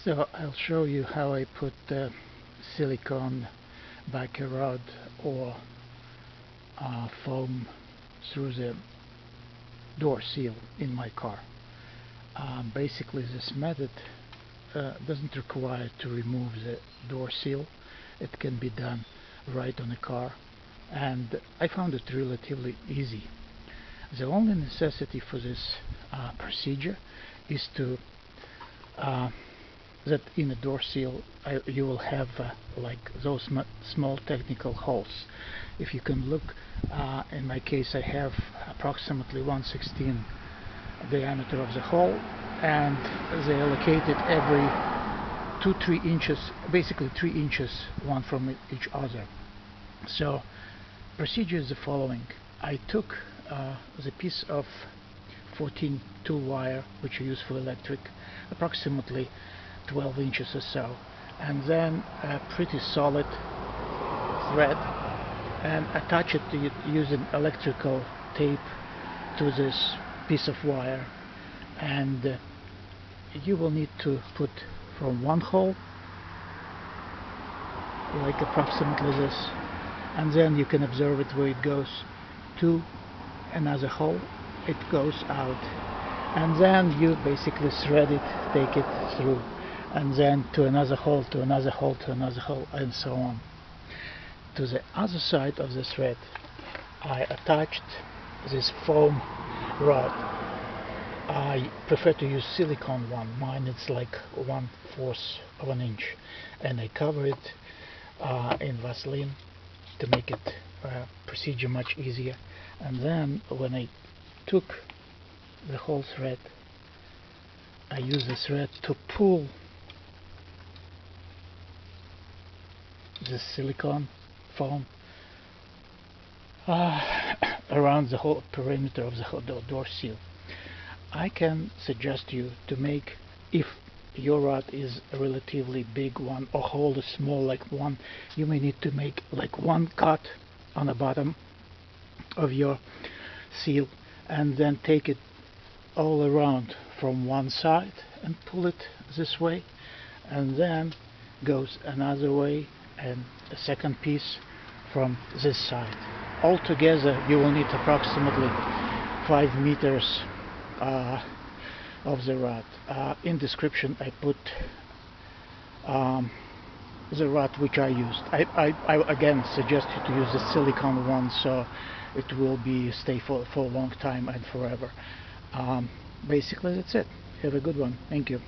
So I'll show you how I put the silicone backer rod or foam through the door seal in my car. Basically this method doesn't require to remove the door seal. It can be done right on the car, and I found it relatively easy. The only necessity for this procedure is to that in a door seal you will have like those small technical holes. If you can look, in my case I have approximately 1/16 diameter of the hole, and they are located every 2-3 inches, basically 3 inches one from each other. So procedure is the following. I took the piece of 14-2 wire which I use for electric, approximately 12 inches or so, and then a pretty solid thread, and attach it using electrical tape to this piece of wire. And you will need to put from one hole, like approximately this, and then you can observe it where it goes, to another hole, it goes out, and then you basically thread it, take it through, and then to another hole, to another hole, to another hole, and so on. To the other side of the thread I attached this foam rod. I prefer to use silicone one. Mine it's like 1/4 of an inch, and I cover it in Vaseline to make it procedure much easier. And then when I took the whole thread, I use the thread to pull the silicone foam around the whole perimeter of the door seal. I can suggest you to make, if your rod is a relatively big one or hole is small like one, you may need to make like one cut on the bottom of your seal, and then take it all around from one side and pull it this way, and then goes another way, and a second piece from this side. Altogether you will need approximately 5 meters of the rod. In description I put the rod which I used. I again suggest you to use the silicone one, so it will stay for a long time and forever. Basically that's it. Have a good one. Thank you.